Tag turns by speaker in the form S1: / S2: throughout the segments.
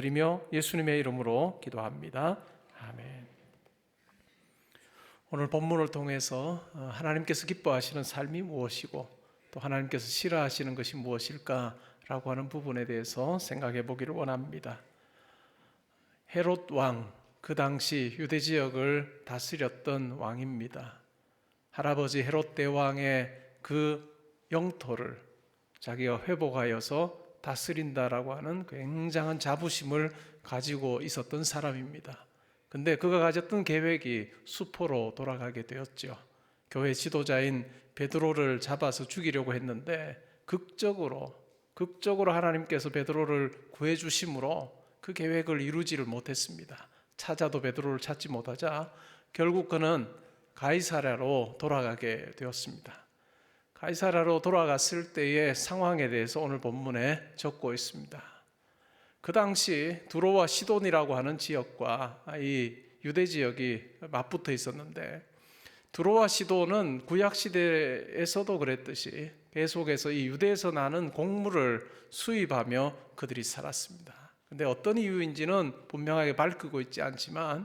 S1: 드리며 예수님의 이름으로 기도합니다. 아멘. 오늘 본문을 통해서 하나님께서 기뻐하시는 삶이 무엇이고 또 하나님께서 싫어하시는 것이 무엇일까라고 하는 부분에 대해서 생각해 보기를 원합니다. 헤롯 왕, 그 당시 유대 지역을 다스렸던 왕입니다. 할아버지 헤롯 대왕의 그 영토를 자기가 회복하여서 다스린다라고 하는 굉장한 자부심을 가지고 있었던 사람입니다. 근데 그가 가졌던 계획이 수포로 돌아가게 되었죠. 교회 지도자인 베드로를 잡아서 죽이려고 했는데 극적으로 하나님께서 베드로를 구해 주심으로 그 계획을 이루지를 못했습니다. 찾아도 베드로를 찾지 못하자 결국 그는 가이사랴로 돌아가게 되었습니다. 가이사랴로 돌아갔을 때의 상황에 대해서 오늘 본문에 적고 있습니다. 그 당시 두로와 시돈이라고 하는 지역과 이 유대 지역이 맞붙어 있었는데, 두로와 시돈은 구약시대에서도 그랬듯이 계속해서 이 유대에서 나는 곡물을 수입하며 그들이 살았습니다. 근데 어떤 이유인지는 분명하게 밝히고 있지 않지만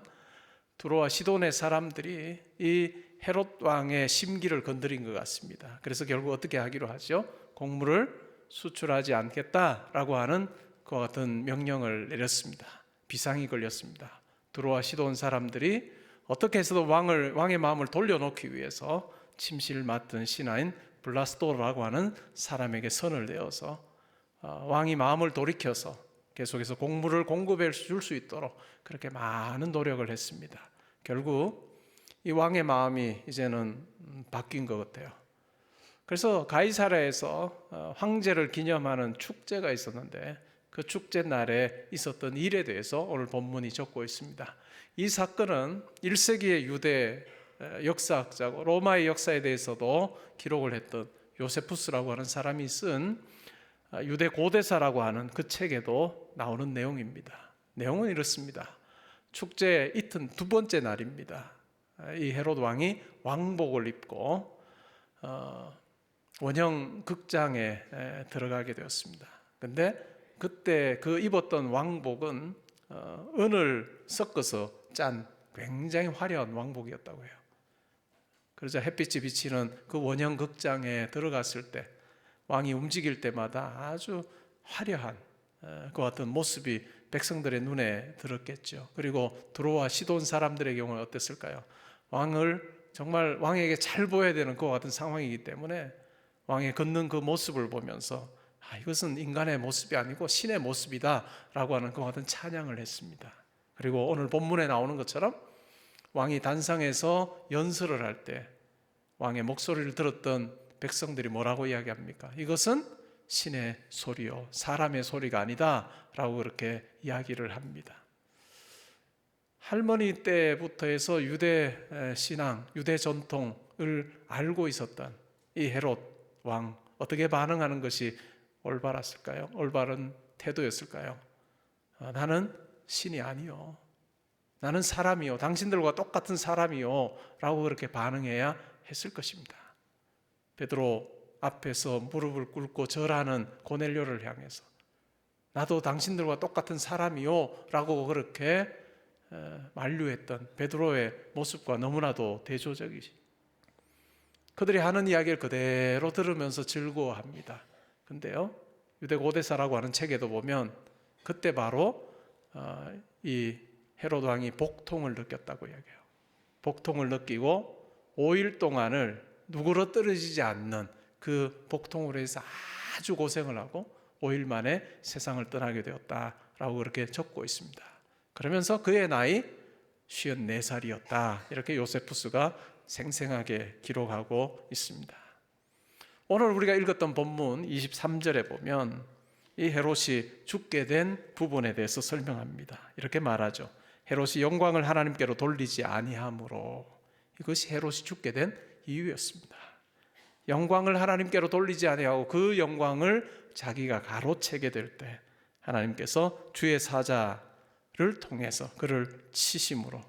S1: 두로와 시돈의 사람들이 이 헤롯 왕의 심기를 건드린 것 같습니다. 그래서 결국 어떻게 하기로 하죠? 곡물을 수출하지 않겠다라고 하는 그와 같은 명령을 내렸습니다. 비상이 걸렸습니다. 두로와 시돈 사람들이 어떻게 해서도 왕의 마음을 돌려놓기 위해서 침실 맡은 신하인 블라스도라고 하는 사람에게 선을 내어서 왕이 마음을 돌이켜서 계속해서 곡물을 공급해 줄 수 있도록 그렇게 많은 노력을 했습니다. 결국 이 왕의 마음이 이제는 바뀐 것 같아요. 그래서 가이사랴에서 황제를 기념하는 축제가 있었는데 그 축제 날에 있었던 일에 대해서 오늘 본문이 적고 있습니다. 이 사건은 1세기의 유대 역사학자고 로마의 역사에 대해서도 기록을 했던 요세푸스라고 하는 사람이 쓴 유대 고대사라고 하는 그 책에도 나오는 내용입니다. 내용은 이렇습니다. 축제 이튿 두 번째 날입니다. 이 헤롯 왕이 왕복을 입고 원형 극장에 들어가게 되었습니다. 근데 그때 그 입었던 왕복은 은을 섞어서 짠 굉장히 화려한 왕복이었다고 해요. 그러자 햇빛이 비치는 그 원형 극장에 들어갔을 때 왕이 움직일 때마다 아주 화려한 그 같은 모습이 백성들의 눈에 들었겠죠. 그리고 두로와 시돈 사람들의 경우는 어땠을까요? 왕을 정말 왕에게 잘 보여야 되는 그와 같은 상황이기 때문에 왕의 걷는 그 모습을 보면서 이것은 인간의 모습이 아니고 신의 모습이다 라고 하는 그와 같은 찬양을 했습니다. 그리고 오늘 본문에 나오는 것처럼 왕이 단상에서 연설을 할 때 왕의 목소리를 들었던 백성들이 뭐라고 이야기합니까? 이것은 신의 소리요 사람의 소리가 아니다 라고 그렇게 이야기를 합니다. 할머니 때부터 해서 유대 신앙, 유대 전통을 알고 있었던 이 헤롯 왕, 어떻게 반응하는 것이 올바랐을까요? 올바른 태도였을까요? 나는 신이 아니요, 나는 사람이요, 당신들과 똑같은 사람이요 라고 그렇게 반응해야 했을 것입니다. 베드로 앞에서 무릎을 꿇고 절하는 고넬료를 향해서 나도 당신들과 똑같은 사람이요 라고 그렇게 만류했던 베드로의 모습과 너무나도 대조적이지. 그들이 하는 이야기를 그대로 들으면서 즐거워합니다. 근데요, 유대 고대사라고 하는 책에도 보면 그때 바로 이 헤롯 왕이 복통을 느꼈다고 이야기해요. 복통을 느끼고 5일 동안을 누그러뜨려지지 않는 그 복통으로 해서 아주 고생을 하고 5일 만에 세상을 떠나게 되었다라고 그렇게 적고 있습니다. 그러면서 그의 나이 54살이었다 이렇게 요세푸스가 생생하게 기록하고 있습니다. 오늘 우리가 읽었던 본문 23절에 보면 이 헤롯이 죽게 된 부분에 대해서 설명합니다. 이렇게 말하죠. 헤롯이 영광을 하나님께로 돌리지 아니함으로. 이것이 헤롯이 죽게 된 이유였습니다. 영광을 하나님께로 돌리지 아니하고 그 영광을 자기가 가로채게 될 때 하나님께서 주의 사자를 통해서 그를 치심으로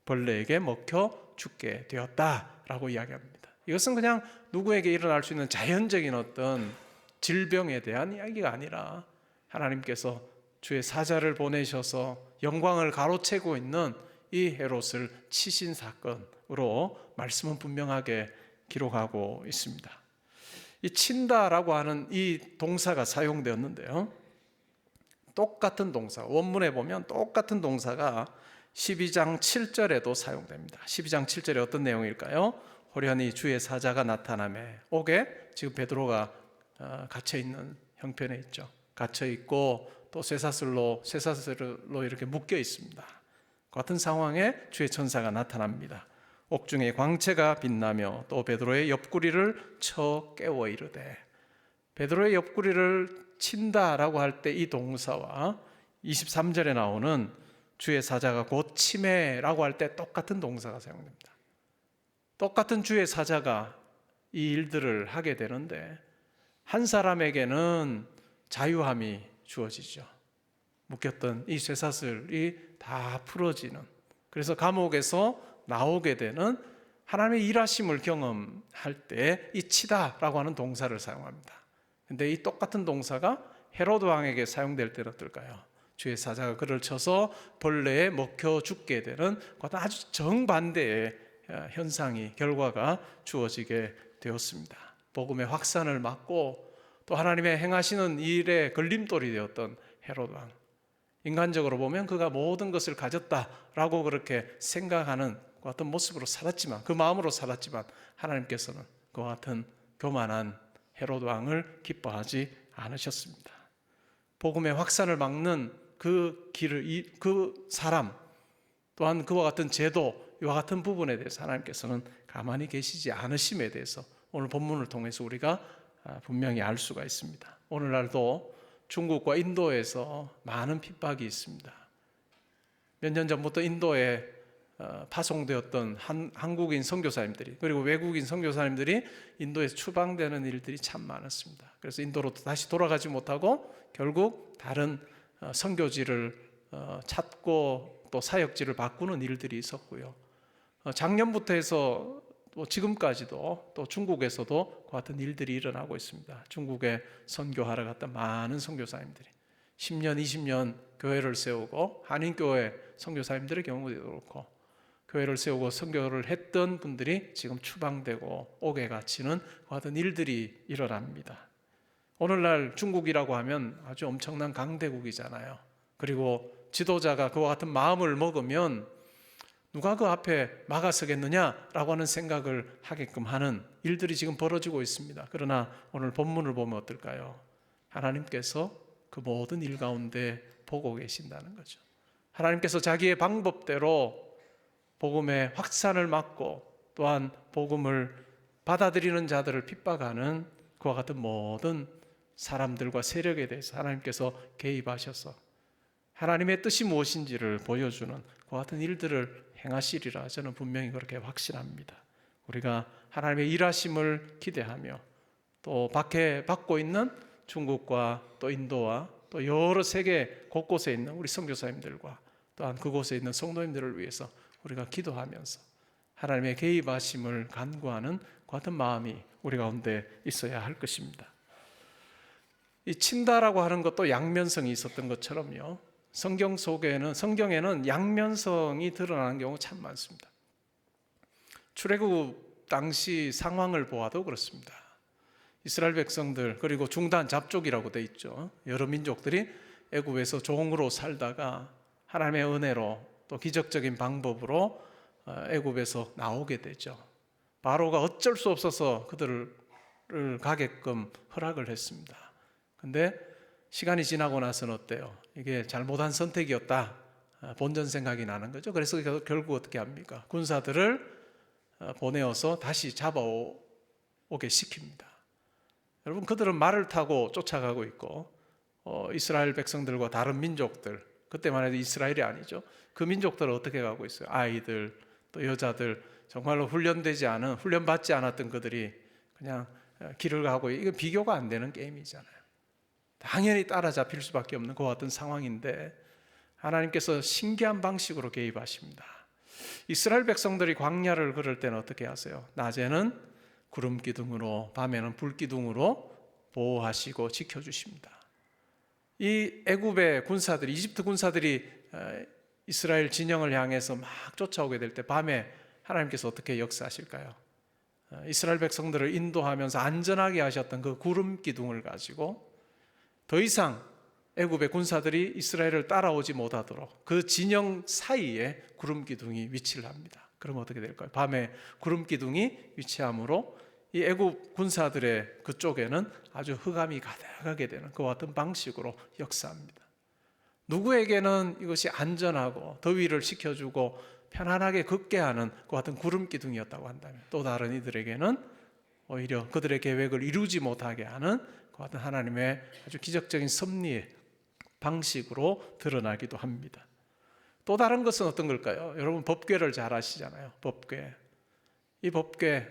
S1: 벌레에게 먹혀 죽게 되었다라고 이야기합니다. 이것은 그냥 누구에게 일어날 수 있는 자연적인 어떤 질병에 대한 이야기가 아니라 하나님께서 주의 사자를 보내셔서 영광을 가로채고 있는 이 헤롯을 치신 사건으로 말씀은 분명하게 기록하고 있습니다. 이 친다라고 하는 이 동사가 사용되었는데요, 똑같은 동사, 원문에 보면 똑같은 동사가 12장 7절에도 사용됩니다. 12장 7절에 어떤 내용일까요? 호련히 주의 사자가 나타나매 옥에, 지금 베드로가 갇혀있는 형편에 있죠. 갇혀있고 또 쇠사슬로 이렇게 묶여 있습니다. 같은 상황에 주의 천사가 나타납니다. 옥중에 광채가 빛나며 또 베드로의 옆구리를 쳐 깨워 이르되, 베드로의 옆구리를 친다라고 할 때 이 동사와 23절에 나오는 주의 사자가 곧 치매라고 할 때 똑같은 동사가 사용됩니다. 똑같은 주의 사자가 이 일들을 하게 되는데 한 사람에게는 자유함이 주어지죠. 묶였던 이 쇠사슬이 다 풀어지는, 그래서 감옥에서 나오게 되는 하나님의 일하심을 경험할 때 이 치다라고 하는 동사를 사용합니다. 근데 이 똑같은 동사가 헤로드 왕에게 사용될 때는 어떨까요? 주의 사자가 그를 쳐서 벌레에 먹혀 죽게 되는 아주 정반대의 현상이, 결과가 주어지게 되었습니다. 복음의 확산을 막고 또 하나님의 행하시는 일에 걸림돌이 되었던 헤로드 왕, 인간적으로 보면 그가 모든 것을 가졌다라고 그렇게 생각하는 그 같은 모습으로 살았지만, 그 마음으로 살았지만 하나님께서는 그와 같은 교만한 헤로드 왕을 기뻐하지 않으셨습니다. 복음의 확산을 막는 그 길을, 그 사람, 또한 그와 같은 제도, 이와 같은 부분에 대해서 하나님께서는 가만히 계시지 않으심에 대해서 오늘 본문을 통해서 우리가 분명히 알 수가 있습니다. 오늘날도 중국과 인도에서 많은 핍박이 있습니다. 몇 년 전부터 인도에 파송되었던 한국인 선교사님들이, 그리고 외국인 선교사님들이 인도에서 추방되는 일들이 참 많았습니다. 그래서 인도로 다시 돌아가지 못하고 결국 다른 선교지를 찾고 또 사역지를 바꾸는 일들이 있었고요. 작년부터 해서 또 지금까지도 또 중국에서도 그 같은 일들이 일어나고 있습니다. 중국에 선교하러 갔던 많은 선교사님들이 10년, 20년 교회를 세우고, 한인교회 선교사님들의 경우도 그렇고 교회를 세우고 선교를 했던 분들이 지금 추방되고 옥에 갇히는 그 같은 일들이 일어납니다. 오늘날 중국이라고 하면 아주 엄청난 강대국이잖아요. 그리고 지도자가 그와 같은 마음을 먹으면 누가 그 앞에 막아서겠느냐라고 하는 생각을 하게끔 하는 일들이 지금 벌어지고 있습니다. 그러나 오늘 본문을 보면 어떨까요? 하나님께서 그 모든 일 가운데 보고 계신다는 거죠. 하나님께서 자기의 방법대로 복음의 확산을 막고 또한 복음을 받아들이는 자들을 핍박하는 그와 같은 모든 사람들과 세력에 대해서 하나님께서 개입하셔서 하나님의 뜻이 무엇인지를 보여주는 그와 같은 일들을 행하시리라, 저는 분명히 그렇게 확신합니다. 우리가 하나님의 일하심을 기대하며 또 박해받고 있는 중국과 또 인도와 또 여러 세계 곳곳에 있는 우리 선교사님들과 또한 그곳에 있는 성도님들을 위해서 우리가 기도하면서 하나님의 개입하심을 간구하는 그 같은 마음이 우리 가운데 있어야 할 것입니다. 이 친다라고 하는 것도 양면성이 있었던 것처럼요, 성경에는 양면성이 드러나는 경우가 참 많습니다. 출애굽 당시 상황을 보아도 그렇습니다. 이스라엘 백성들, 그리고 중단 잡족이라고 돼 있죠. 여러 민족들이 애굽에서 종으로 살다가 하나님의 은혜로 또 기적적인 방법으로 애굽에서 나오게 되죠. 바로가 어쩔 수 없어서 그들을 가게끔 허락을 했습니다. 근데 시간이 지나고 나서는 어때요? 이게 잘못한 선택이었다, 본전 생각이 나는 거죠. 그래서 결국 어떻게 합니까? 군사들을 보내어서 다시 잡아오게 시킵니다. 여러분, 그들은 말을 타고 쫓아가고 있고 이스라엘 백성들과 다른 민족들, 그때만 해도 이스라엘이 아니죠, 그 민족들은 어떻게 가고 있어요? 아이들 또 여자들, 정말로 훈련받지 않았던 그들이 그냥 길을 가고, 이거 비교가 안 되는 게임이잖아요. 당연히 따라잡힐 수밖에 없는 그 같은 상황인데 하나님께서 신기한 방식으로 개입하십니다. 이스라엘 백성들이 광야를 걸을 때는 어떻게 하세요? 낮에는 구름 기둥으로, 밤에는 불 기둥으로 보호하시고 지켜주십니다. 이 애굽의 군사들이, 이집트 군사들이 이스라엘 진영을 향해서 막 쫓아오게 될 때 밤에 하나님께서 어떻게 역사하실까요? 이스라엘 백성들을 인도하면서 안전하게 하셨던 그 구름 기둥을 가지고 더 이상 애굽의 군사들이 이스라엘을 따라오지 못하도록 그 진영 사이에 구름 기둥이 위치를 합니다. 그러면 어떻게 될까요? 밤에 구름 기둥이 위치함으로 이 애굽 군사들의 그쪽에는 아주 흑암이 가득하게 되는 그와 같은 방식으로 역사합니다. 누구에게는 이것이 안전하고 더위를 식혀주고 편안하게 걷게 하는 그와 같은 구름 기둥이었다고 한다면, 또 다른 이들에게는 오히려 그들의 계획을 이루지 못하게 하는 그와 같은 하나님의 아주 기적적인 섭리의 방식으로 드러나기도 합니다. 또 다른 것은 어떤 걸까요? 여러분 법궤를 잘 아시잖아요. 법궤. 이 법궤,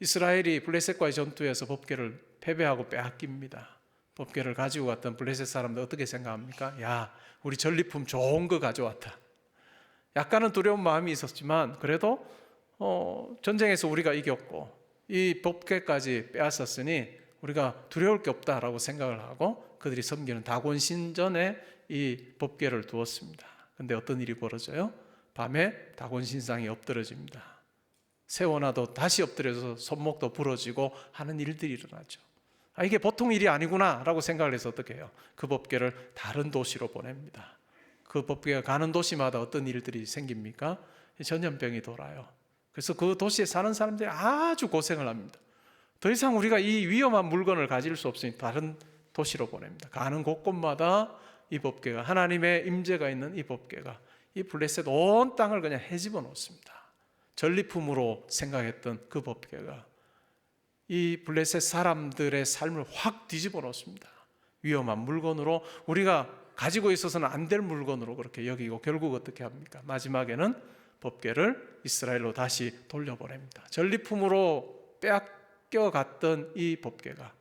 S1: 이스라엘이 블레셋과의 전투에서 법궤를 패배하고 빼앗깁니다. 법궤를 가지고 갔던 블레셋 사람들 어떻게 생각합니까? 야, 우리 전리품 좋은 거 가져왔다. 약간은 두려운 마음이 있었지만 그래도 전쟁에서 우리가 이겼고 이 법궤까지 빼앗았으니 우리가 두려울 게 없다라고 생각을 하고 그들이 섬기는 다곤 신전에 이 법궤를 두었습니다. 근데 어떤 일이 벌어져요? 밤에 다곤 신상이 엎드러집니다. 세워놔도 다시 엎드려서 손목도 부러지고 하는 일들이 일어나죠. 이게 보통 일이 아니구나 라고 생각을 해서 어떻게 해요? 그 법궤를 다른 도시로 보냅니다. 그 법궤가 가는 도시마다 어떤 일들이 생깁니까? 전염병이 돌아요. 그래서 그 도시에 사는 사람들이 아주 고생을 합니다. 더 이상 우리가 이 위험한 물건을 가질 수 없으니 다른 도시로 보냅니다. 가는 곳곳마다 이 법궤가, 하나님의 임재가 있는 이 법궤가 이 블레셋 온 땅을 그냥 헤집어 놓습니다. 전리품으로 생각했던 그 법궤가 이 블레셋 사람들의 삶을 확 뒤집어 놓습니다. 위험한 물건으로, 우리가 가지고 있어서는 안 될 물건으로 그렇게 여기고 결국 어떻게 합니까? 마지막에는 법궤를 이스라엘로 다시 돌려보냅니다. 전리품으로 빼앗겨갔던 이 법궤가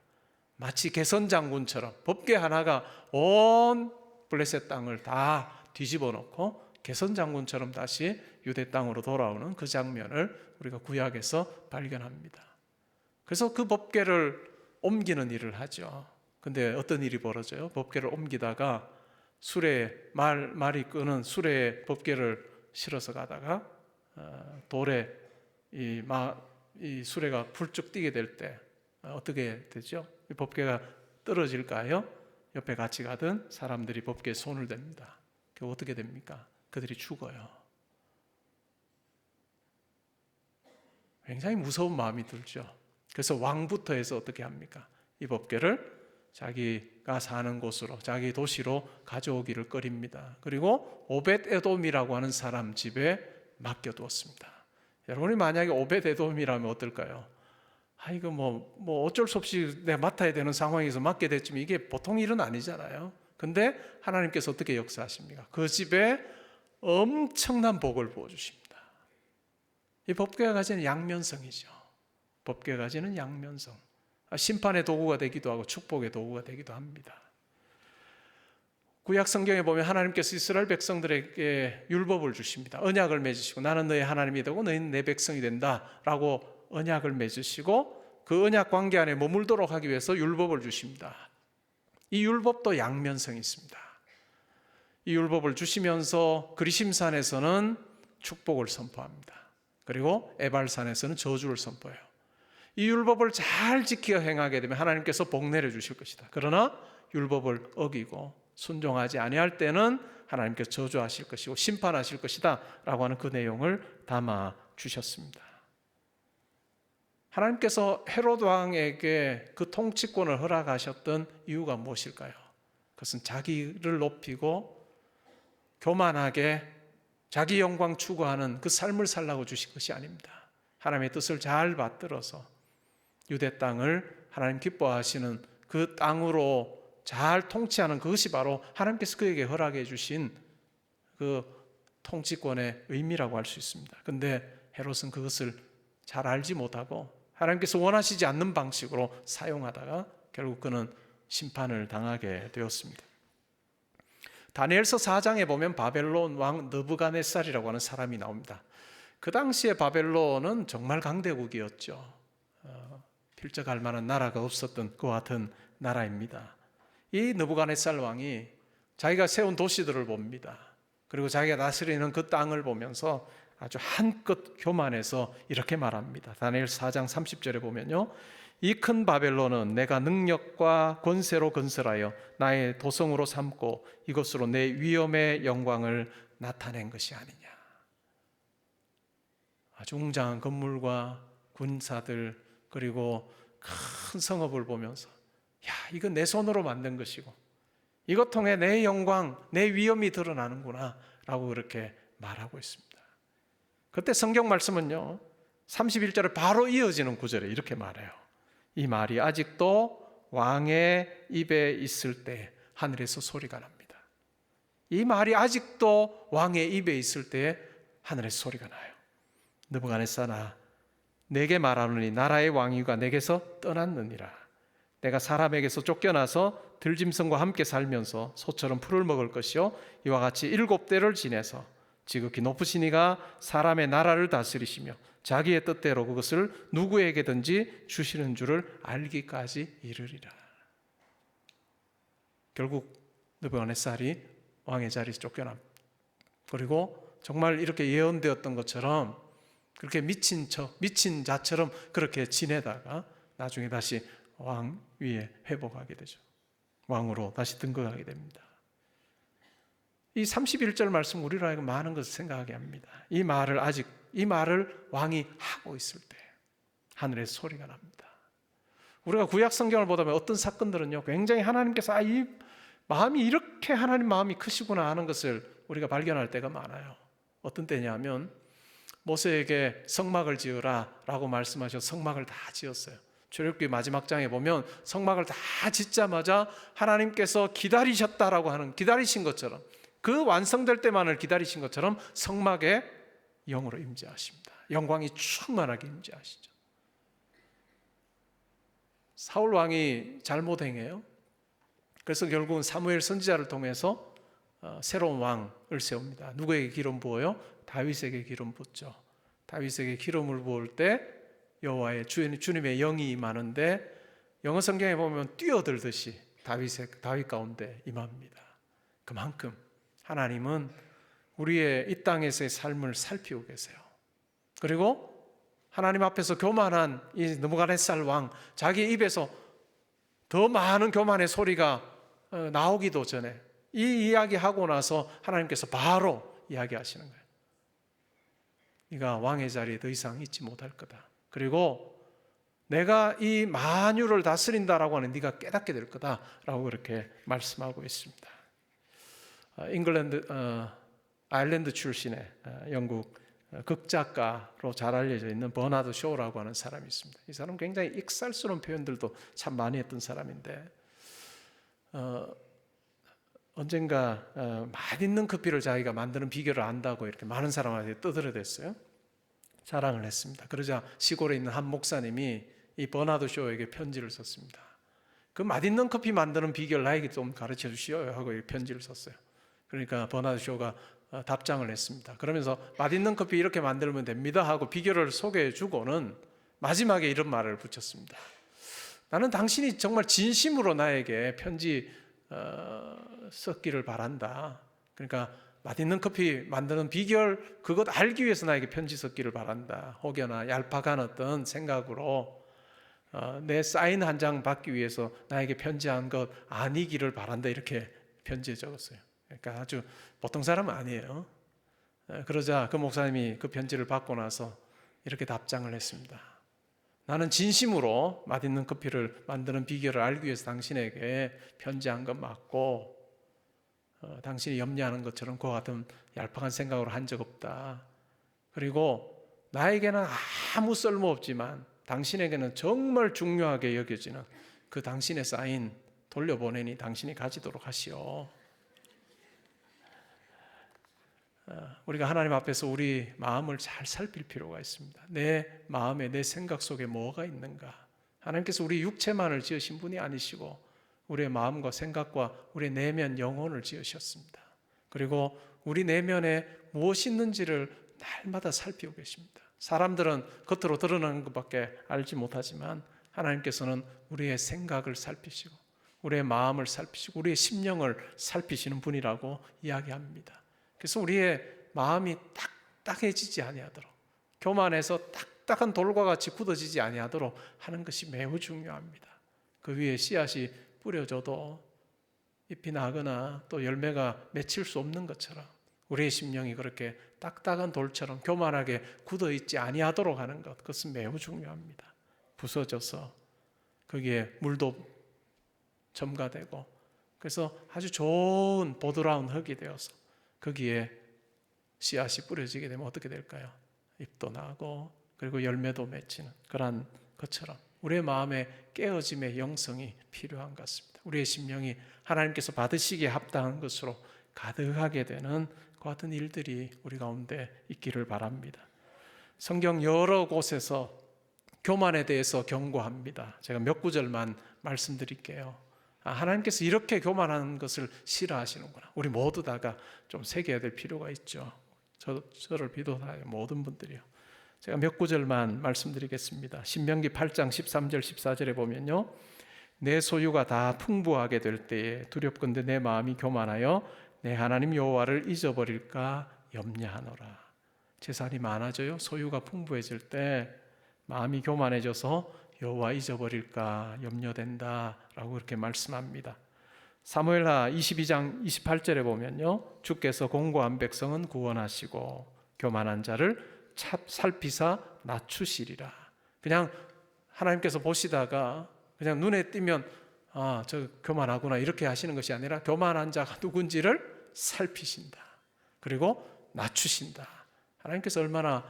S1: 마치 개선장군처럼 법궤 하나가 온 블레셋 땅을 다 뒤집어 놓고 개선장군처럼 다시 유대 땅으로 돌아오는 그 장면을 우리가 구약에서 발견합니다. 그래서 그 법궤를 옮기는 일을 하죠. 근데 어떤 일이 벌어져요? 법궤를 옮기다가 수레에 말이 끄는 수레에 법궤를 실어서 가다가 돌에 이 수레가 훌쩍 뛰게 될 때 어떻게 되죠? 이 법궤가 떨어질까요? 옆에 같이 가던 사람들이 법궤에 손을 댑니다. 그게 어떻게 됩니까? 그들이 죽어요. 굉장히 무서운 마음이 들죠. 그래서 왕부터 해서 어떻게 합니까? 이 법궤를 자기가 사는 곳으로, 자기 도시로 가져오기를 꺼립니다. 그리고 오벳에돔이라고 하는 사람 집에 맡겨두었습니다. 여러분이 만약에 오벳에돔이라면 어떨까요? 이거 뭐 어쩔 수 없이 내가 맡아야 되는 상황에서 맡게 됐지만 이게 보통 일은 아니잖아요. 근데 하나님께서 어떻게 역사하십니까? 그 집에 엄청난 복을 부어주십니다. 이 법궤가 가지는 양면성이죠. 법궤가 가지는 양면성. 심판의 도구가 되기도 하고 축복의 도구가 되기도 합니다. 구약 성경에 보면 하나님께서 이스라엘 백성들에게 율법을 주십니다. 언약을 맺으시고 나는 너의 하나님이 되고 너희는 내 백성이 된다라고 언약을 맺으시고 그 언약 관계 안에 머물도록 하기 위해서 율법을 주십니다. 이 율법도 양면성이 있습니다. 이 율법을 주시면서 그리심산에서는 축복을 선포합니다. 그리고 에발산에서는 저주를 선포해요. 이 율법을 잘 지켜 행하게 되면 하나님께서 복 내려주실 것이다. 그러나 율법을 어기고 순종하지 아니할 때는 하나님께서 저주하실 것이고 심판하실 것이다 라고 하는 그 내용을 담아 주셨습니다. 하나님께서 헤롯 왕에게 그 통치권을 허락하셨던 이유가 무엇일까요? 그것은 자기를 높이고 교만하게 자기 영광 추구하는 그 삶을 살라고 주신 것이 아닙니다. 하나님의 뜻을 잘 받들어서 유대 땅을 하나님 기뻐하시는 그 땅으로 잘 통치하는 그것이 바로 하나님께서 그에게 허락해 주신 그 통치권의 의미라고 할 수 있습니다. 그런데 헤롯은 그것을 잘 알지 못하고 하나님께서 원하시지 않는 방식으로 사용하다가 결국 그는 심판을 당하게 되었습니다. 다니엘서 4장에 보면 바벨론 왕 느부갓네살이라고 하는 사람이 나옵니다. 그 당시에 바벨론은 정말 강대국이었죠. 필적할 만한 나라가 없었던 그와 같은 나라입니다. 이 느부갓네살 왕이 자기가 세운 도시들을 봅니다. 그리고 자기가 다스리는 그 땅을 보면서 아주 한껏 교만해서 이렇게 말합니다. 다니엘 4장 30절에 보면요, 이 큰 바벨론은 내가 능력과 권세로 건설하여 나의 도성으로 삼고 이것으로 내 위엄의 영광을 나타낸 것이 아니냐. 아주 웅장한 건물과 군사들, 그리고 큰 성읍을 보면서 야, 이거 내 손으로 만든 것이고 이것 통해 내 영광, 내 위엄이 드러나는구나 라고 그렇게 말하고 있습니다. 그때 성경 말씀은요, 31절에 바로 이어지는 구절에 이렇게 말해요. 이 말이 아직도 왕의 입에 있을 때 하늘에서 소리가 납니다. 이 말이 아직도 왕의 입에 있을 때 하늘에서 소리가 나요. 느부갓네살아, 내게 말하노니 나라의 왕위가 내게서 떠났느니라. 내가 사람에게서 쫓겨나서 들짐승과 함께 살면서 소처럼 풀을 먹을 것이요 이와 같이 7대를 지내서 지극히 높으신 이가 사람의 나라를 다스리시며 자기의 뜻대로 그것을 누구에게든지 주시는 줄을 알기까지 이르리라. 결국 느부갓네살이 왕의 자리에서 쫓겨납니다. 그리고 정말 이렇게 예언되었던 것처럼 그렇게 미친 자처럼 그렇게 지내다가 나중에 다시 왕위에 회복하게 되죠. 왕으로 다시 등극하게 됩니다. 이 31절 말씀 우리로 하여금 많은 것을 생각하게 합니다. 이 말을 왕이 하고 있을 때 하늘에서 소리가 납니다. 우리가 구약 성경을 보다 보면 어떤 사건들은요, 굉장히 하나님께서 이 마음이 이렇게 하나님 마음이 크시구나 하는 것을 우리가 발견할 때가 많아요. 어떤 때냐면 모세에게 성막을 지으라 라고 말씀하셔서 성막을 다 지었어요. 출애굽기 마지막 장에 보면 성막을 다 짓자마자 하나님께서 기다리셨다라고 하는, 기다리신 것처럼, 그 완성될 때만을 기다리신 것처럼 성막에 영으로 임재하십니다. 영광이 충만하게 임재하시죠. 사울 왕이 잘못 행해요. 그래서 결국은 사무엘 선지자를 통해서 새로운 왕을 세웁니다. 누구에게 기름 부어요? 다윗에게 기름 붓죠. 다윗에게 기름을 부을 때 여호와의 주님의 영이 임하는데 영어 성경에 보면 뛰어들듯이 다윗 가운데 임합니다. 그만큼 하나님은 우리의 이 땅에서의 삶을 살피고 계세요. 그리고 하나님 앞에서 교만한 이 느부갓네살 왕, 자기 입에서 더 많은 교만의 소리가 나오기도 전에 이 이야기하고 나서 하나님께서 바로 이야기하시는 거예요. 네가 왕의 자리에 더 이상 있지 못할 거다. 그리고 내가 이 만유를 다스린다라고 하는 네가 깨닫게 될 거다라고 그렇게 말씀하고 있습니다. 아일랜드 출신의 영국 극작가로 잘 알려져 있는 버나드 쇼라고 하는 사람이 있습니다. 이 사람은 굉장히 익살스러운 표현들도 참 많이 했던 사람인데 언젠가 맛있는 커피를 자기가 만드는 비결을 안다고 이렇게 많은 사람한테 떠들어댔어요. 자랑을 했습니다. 그러자 시골에 있는 한 목사님이 이 버나드 쇼에게 편지를 썼습니다. 그 맛있는 커피 만드는 비결 나에게 좀 가르쳐 주시오 하고 편지를 썼어요. 그러니까 버나드 쇼가 답장을 했습니다. 그러면서 맛있는 커피 이렇게 만들면 됩니다 하고 비결을 소개해 주고는 마지막에 이런 말을 붙였습니다. 나는 당신이 정말 진심으로 나에게 편지 썼기를 바란다. 그러니까 맛있는 커피 만드는 비결 그것 알기 위해서 나에게 편지 썼기를 바란다. 혹여나 얄팍한 어떤 생각으로 내 사인 한 장 받기 위해서 나에게 편지한 것 아니기를 바란다. 이렇게 편지에 적었어요. 그러니까 아주 보통 사람은 아니에요. 그러자 그 목사님이 그 편지를 받고 나서 이렇게 답장을 했습니다. 나는 진심으로 맛있는 커피를 만드는 비결을 알기 위해서 당신에게 편지한 것 맞고 당신이 염려하는 것처럼 그와 같은 얄팍한 생각으로 한 적 없다. 그리고 나에게는 아무 쓸모없지만 당신에게는 정말 중요하게 여겨지는 그 당신의 사인 돌려보내니 당신이 가지도록 하시오. 우리가 하나님 앞에서 우리 마음을 잘 살필 필요가 있습니다. 내 마음에, 내 생각 속에 뭐가 있는가? 하나님께서 우리 육체만을 지으신 분이 아니시고 우리의 마음과 생각과 우리의 내면 영혼을 지으셨습니다. 그리고 우리 내면에 무엇이 있는지를 날마다 살피고 계십니다. 사람들은 겉으로 드러나는 것밖에 알지 못하지만 하나님께서는 우리의 생각을 살피시고 우리의 마음을 살피시고 우리의 심령을 살피시는 분이라고 이야기합니다. 그래서 우리의 마음이 딱딱해지지 아니하도록, 교만해서 딱딱한 돌과 같이 굳어지지 아니하도록 하는 것이 매우 중요합니다. 그 위에 씨앗이 뿌려져도 잎이 나거나 또 열매가 맺힐 수 없는 것처럼 우리의 심령이 그렇게 딱딱한 돌처럼 교만하게 굳어있지 아니하도록 하는 것, 그것은 매우 중요합니다. 부서져서 거기에 물도 첨가되고, 그래서 아주 좋은 보드라운 흙이 되어서 거기에 씨앗이 뿌려지게 되면 어떻게 될까요? 잎도 나고 그리고 열매도 맺히는 그런 것처럼 우리의 마음에 깨어짐의 영성이 필요한 것 같습니다. 우리의 심령이 하나님께서 받으시기에 합당한 것으로 가득하게 되는 그 같은 일들이 우리 가운데 있기를 바랍니다. 성경 여러 곳에서 교만에 대해서 경고합니다. 제가 몇 구절만 말씀드릴게요. 하나님께서 이렇게 교만하는 것을 싫어하시는구나. 우리 모두 다가 좀 새겨야 될 필요가 있죠. 저를 비롯하여 모든 분들이요. 제가 몇 구절만 말씀드리겠습니다. 신명기 8장 13절 14절에 보면요, 내 소유가 다 풍부하게 될 때에 두렵건대 내 마음이 교만하여 내 하나님 여호와를 잊어버릴까 염려하노라. 재산이 많아져요. 소유가 풍부해질 때 마음이 교만해져서 여호와 잊어버릴까 염려된다라고 그렇게 말씀합니다. 사무엘하 22장 28절에 보면요, 주께서 공고한 백성은 구원하시고 교만한 자를 살피사 낮추시리라. 그냥 하나님께서 보시다가 그냥 눈에 띄면 저 교만하구나 이렇게 하시는 것이 아니라 교만한 자가 누군지를 살피신다. 그리고 낮추신다. 하나님께서 얼마나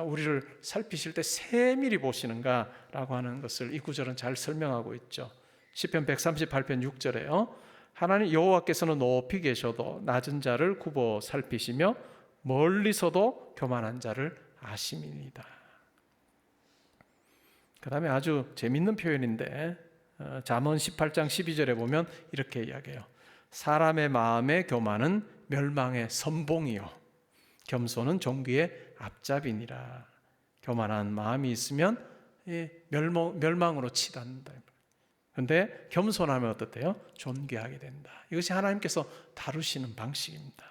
S1: 우리를 살피실 때 세밀히 보시는가라고 하는 것을 이 구절은 잘 설명하고 있죠. 시편 138편 6절에요. 하나님 여호와께서는 높이 계셔도 낮은 자를 굽어 살피시며 멀리서도 교만한 자를 아심이니이다. 그 다음에 아주 재밌는 표현인데 잠언 18장 12절에 보면 이렇게 이야기해요. 사람의 마음의 교만은 멸망의 선봉이요 겸손은 존귀의 앞잡이니라. 교만한 마음이 있으면 멸망으로 치닫는다. 그런데 겸손하면 어떻대요? 존귀하게 된다. 이것이 하나님께서 다루시는 방식입니다.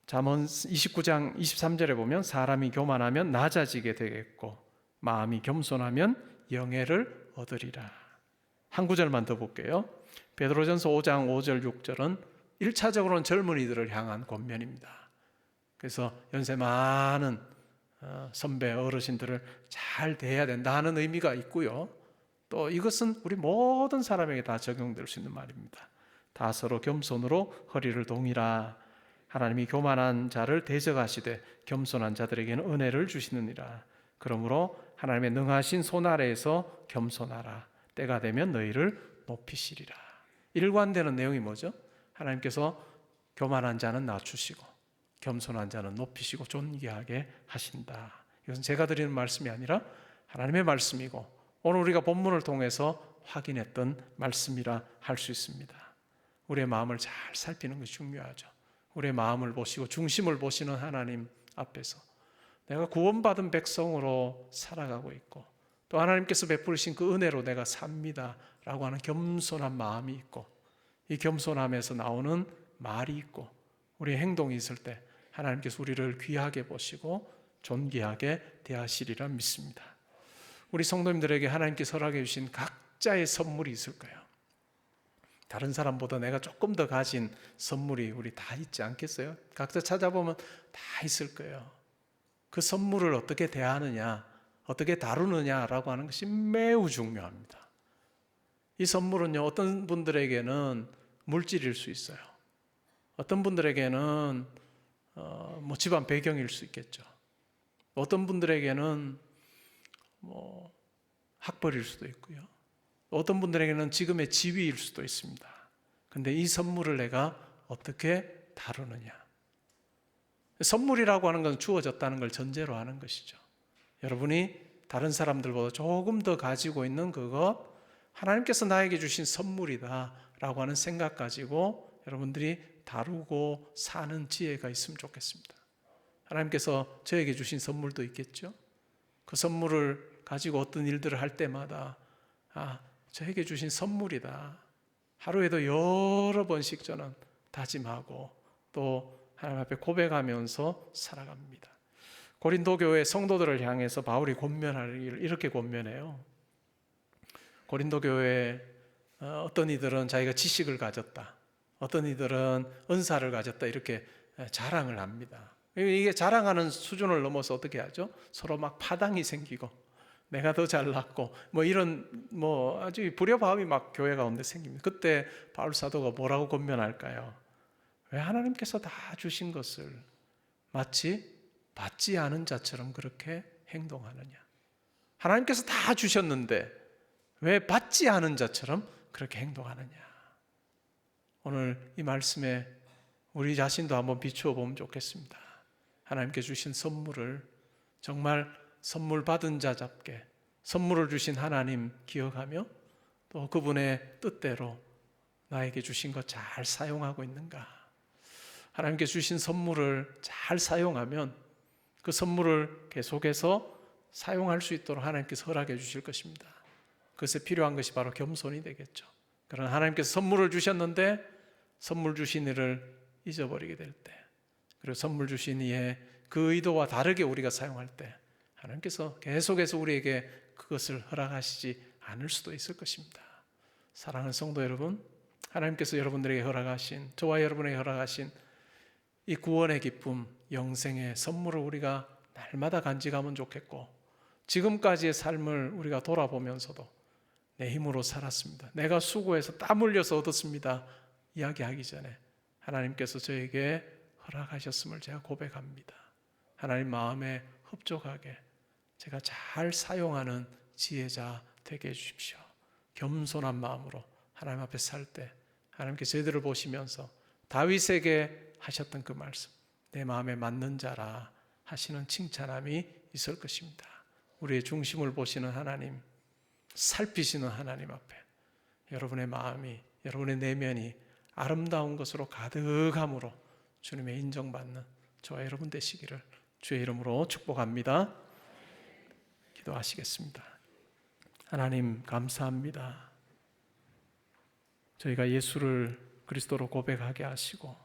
S1: 잠언 29장 23절에 보면 사람이 교만하면 낮아지게 되겠고 마음이 겸손하면 영예를 얻으리라. 한 구절만 더 볼게요. 베드로전서 5장 5절 6절은 1차적으로는 젊은이들을 향한 권면입니다. 그래서 연세 많은 선배 어르신들을 잘 대해야 된다 하는 의미가 있고요. 또 이것은 우리 모든 사람에게 다 적용될 수 있는 말입니다. 다 서로 겸손으로 허리를 동이라. 하나님이 교만한 자를 대적하시되 겸손한 자들에게는 은혜를 주시느니라. 그러므로 하나님의 능하신 손 아래에서 겸손하라. 때가 되면 너희를 높이시리라. 일관되는 내용이 뭐죠? 하나님께서 교만한 자는 낮추시고 겸손한 자는 높이시고 존귀하게 하신다. 이것은 제가 드리는 말씀이 아니라 하나님의 말씀이고 오늘 우리가 본문을 통해서 확인했던 말씀이라 할 수 있습니다. 우리의 마음을 잘 살피는 것이 중요하죠. 우리의 마음을 보시고 중심을 보시는 하나님 앞에서 내가 구원받은 백성으로 살아가고 있고 또 하나님께서 베푸신 그 은혜로 내가 삽니다 라고 하는 겸손한 마음이 있고 이 겸손함에서 나오는 말이 있고 우리의 행동이 있을 때 하나님께서 우리를 귀하게 보시고 존귀하게 대하시리라 믿습니다. 우리 성도님들에게 하나님께서 허락해 주신 각자의 선물이 있을 거예요. 다른 사람보다 내가 조금 더 가진 선물이 우리 다 있지 않겠어요? 각자 찾아보면 다 있을 거예요. 그 선물을 어떻게 대하느냐, 어떻게 다루느냐라고 하는 것이 매우 중요합니다. 이 선물은요, 어떤 분들에게는 물질일 수 있어요. 어떤 분들에게는 집안 배경일 수 있겠죠. 어떤 분들에게는 학벌일 수도 있고요. 어떤 분들에게는 지금의 지위일 수도 있습니다. 근데 이 선물을 내가 어떻게 다루느냐. 선물이라고 하는 건 주어졌다는 걸 전제로 하는 것이죠. 여러분이 다른 사람들보다 조금 더 가지고 있는 그것, 하나님께서 나에게 주신 선물이다 라고 하는 생각 가지고 여러분들이 다루고 사는 지혜가 있으면 좋겠습니다. 하나님께서 저에게 주신 선물도 있겠죠. 그 선물을 가지고 어떤 일들을 할 때마다 저에게 주신 선물이다. 하루에도 여러 번씩 저는 다짐하고 또 하나님 앞에 고백하면서 살아갑니다. 고린도 교회 성도들을 향해서 바울이 권면하기를 이렇게 권면해요. 고린도 교회 어떤 이들은 자기가 지식을 가졌다, 어떤 이들은 은사를 가졌다, 이렇게 자랑을 합니다. 이게 자랑하는 수준을 넘어서 어떻게 하죠? 서로 막 파당이 생기고 내가 더 잘났고 이런 아주 불협화음이 막 교회 가운데 생깁니다. 그때 바울 사도가 뭐라고 권면할까요? 왜 하나님께서 다 주신 것을 마치 받지 않은 자처럼 그렇게 행동하느냐? 하나님께서 다 주셨는데 왜 받지 않은 자처럼 그렇게 행동하느냐? 오늘 이 말씀에 우리 자신도 한번 비추어 보면 좋겠습니다. 하나님께 주신 선물을 정말 선물 받은 자답게 선물을 주신 하나님 기억하며 또 그분의 뜻대로 나에게 주신 것 잘 사용하고 있는가? 하나님께 주신 선물을 잘 사용하면 그 선물을 계속해서 사용할 수 있도록 하나님께서 허락해 주실 것입니다. 그것에 필요한 것이 바로 겸손이 되겠죠. 그러나 하나님께서 선물을 주셨는데 선물 주신 이를 잊어버리게 될 때, 그리고 선물 주신 이의 그 의도와 다르게 우리가 사용할 때 하나님께서 계속해서 우리에게 그것을 허락하시지 않을 수도 있을 것입니다. 사랑하는 성도 여러분, 하나님께서 여러분들에게 허락하신, 저와 여러분에게 허락하신 이 구원의 기쁨, 영생의 선물을 우리가 날마다 간직하면 좋겠고, 지금까지의 삶을 우리가 돌아보면서도 내 힘으로 살았습니다, 내가 수고해서 땀 흘려서 얻었습니다 이야기하기 전에 하나님께서 저에게 허락하셨음을 제가 고백합니다. 하나님 마음에 흡족하게 제가 잘 사용하는 지혜자 되게 해주십시오. 겸손한 마음으로 하나님 앞에 살 때 하나님께서 저희들을 보시면서 다윗에게 하셨던 그 말씀, 내 마음에 맞는 자라 하시는 칭찬함이 있을 것입니다. 우리의 중심을 보시는 하나님, 살피시는 하나님 앞에 여러분의 마음이, 여러분의 내면이 아름다운 것으로 가득함으로 주님의 인정받는 저와 여러분 되시기를 주의 이름으로 축복합니다. 기도하시겠습니다. 하나님 감사합니다. 저희가 예수를 그리스도로 고백하게 하시고